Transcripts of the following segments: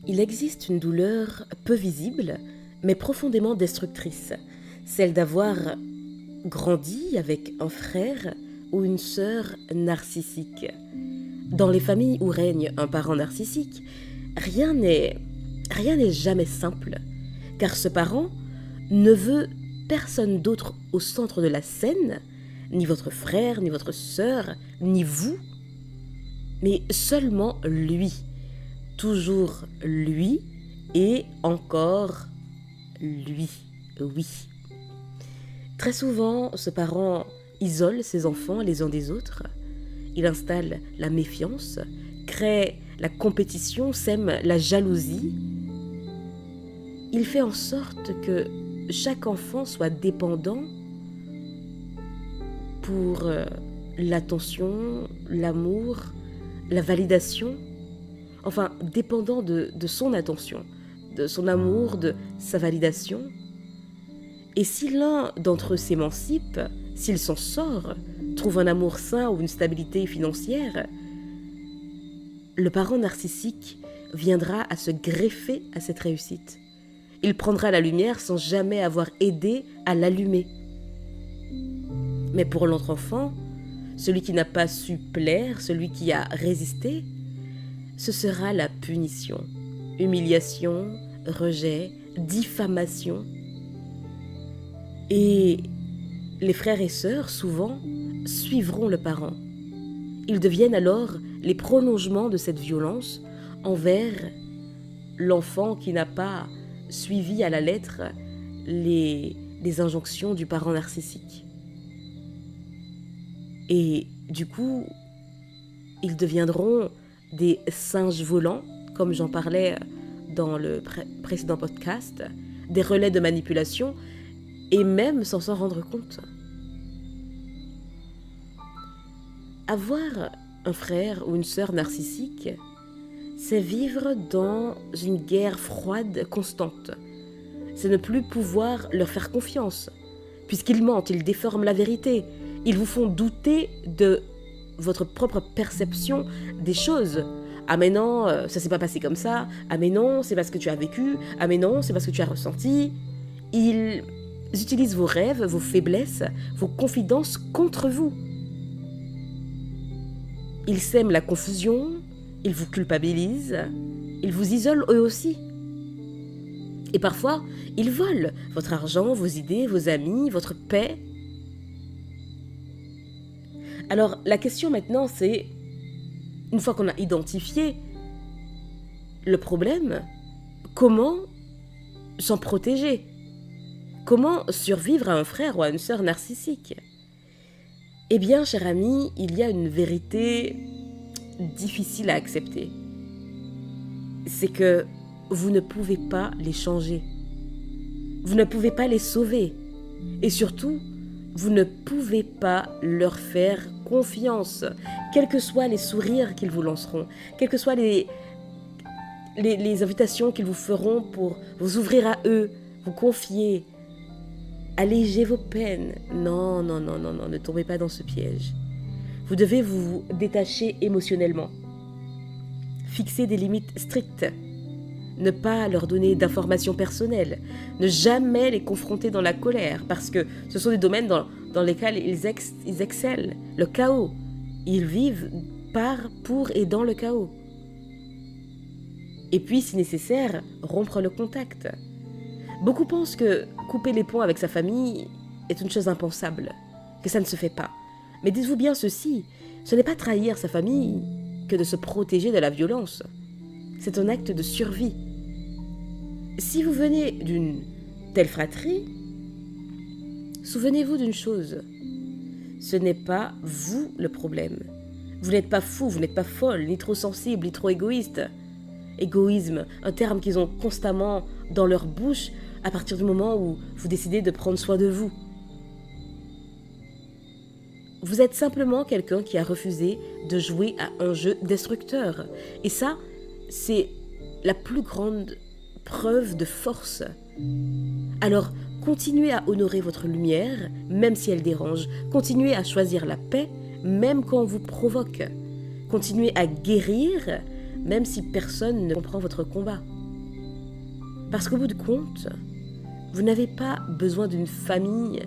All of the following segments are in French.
Il existe une douleur peu visible, mais profondément destructrice, celle d'avoir grandi avec un frère ou une sœur narcissique. Dans les familles où règne un parent narcissique, rien n'est rien n'est jamais simple, car ce parent ne veut personne d'autre au centre de la scène, ni votre frère, ni votre sœur, ni vous, mais seulement lui. Toujours lui et encore lui. Oui. Très souvent, ce parent isole ses enfants les uns des autres. Il installe la méfiance, crée la compétition, sème la jalousie. Il fait en sorte que chaque enfant soit dépendant pour l'attention, l'amour, la validation, enfin dépendant de son attention, de son amour, de sa validation. Et si l'un d'entre eux s'émancipe, s'il s'en sort, trouve un amour sain ou une stabilité financière, le parent narcissique viendra à se greffer à cette réussite. Il prendra la lumière sans jamais avoir aidé à l'allumer. Mais pour l'autre enfant, celui qui n'a pas su plaire, celui qui a résisté, ce sera la punition, humiliation, rejet, diffamation. Et les frères et sœurs, souvent, suivront le parent. Ils deviennent alors les prolongements de cette violence envers l'enfant qui n'a pas suivi à la lettre les injonctions du parent narcissique. Et du coup, ils deviendront des singes volants, comme j'en parlais dans le précédent podcast, des relais de manipulation, et même sans s'en rendre compte. Avoir un frère ou une sœur narcissique, c'est vivre dans une guerre froide constante. C'est ne plus pouvoir leur faire confiance, puisqu'ils mentent, ils déforment la vérité, ils vous font douter de votre propre perception des choses. Ah mais non, ça s'est pas passé comme ça. Ah mais non, c'est parce que tu as vécu. Ah mais non, c'est parce que tu as ressenti. Ils utilisent vos rêves, vos faiblesses, vos confidences contre vous. Ils sèment la confusion, ils vous culpabilisent, ils vous isolent eux aussi. Et parfois, ils volent votre argent, vos idées, vos amis, votre paix. Alors, la question maintenant, c'est, une fois qu'on a identifié le problème, comment s'en protéger? Comment survivre à un frère ou à une sœur narcissique? Eh bien, cher ami, il y a une vérité difficile à accepter. C'est que vous ne pouvez pas les changer. Vous ne pouvez pas les sauver. Et surtout, vous ne pouvez pas leur faire confiance, quels que soient les sourires qu'ils vous lanceront, quelles que soient les invitations qu'ils vous feront pour vous ouvrir à eux, vous confier, alléger vos peines. Non, non, non, non, non, ne tombez pas dans ce piège. Vous devez vous détacher émotionnellement, fixer des limites strictes, ne pas leur donner d'informations personnelles, ne jamais les confronter dans la colère, parce que ce sont des domaines dans lesquels ils excellent. Le chaos, ils vivent par, pour et dans le chaos. Et puis, si nécessaire, rompre le contact. Beaucoup pensent que couper les ponts avec sa famille est une chose impensable, que ça ne se fait pas. Mais dites-vous bien ceci, ce n'est pas trahir sa famille que de se protéger de la violence. C'est un acte de survie. Si vous venez d'une telle fratrie, souvenez-vous d'une chose. Ce n'est pas vous le problème. Vous n'êtes pas fou, vous n'êtes pas folle, ni trop sensible, ni trop égoïste. Égoïsme, un terme qu'ils ont constamment dans leur bouche à partir du moment où vous décidez de prendre soin de vous. Vous êtes simplement quelqu'un qui a refusé de jouer à un jeu destructeur. Et ça, c'est la plus grande preuve de force. Alors, continuez à honorer votre lumière, même si elle dérange. Continuez à choisir la paix, même quand on vous provoque. Continuez à guérir, même si personne ne comprend votre combat. Parce qu'au bout de compte, vous n'avez pas besoin d'une famille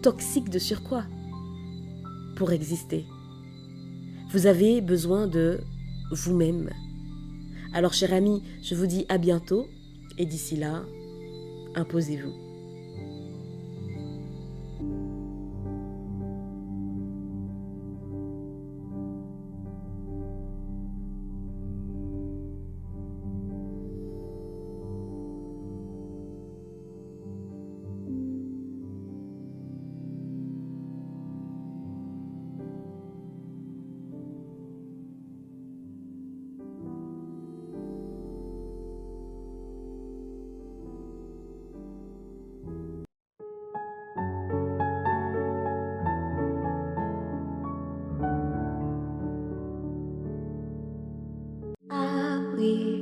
toxique de surcroît pour exister. Vous avez besoin de vous-même. Alors, cher ami, je vous dis à bientôt et d'ici là, imposez-vous. Ah oui.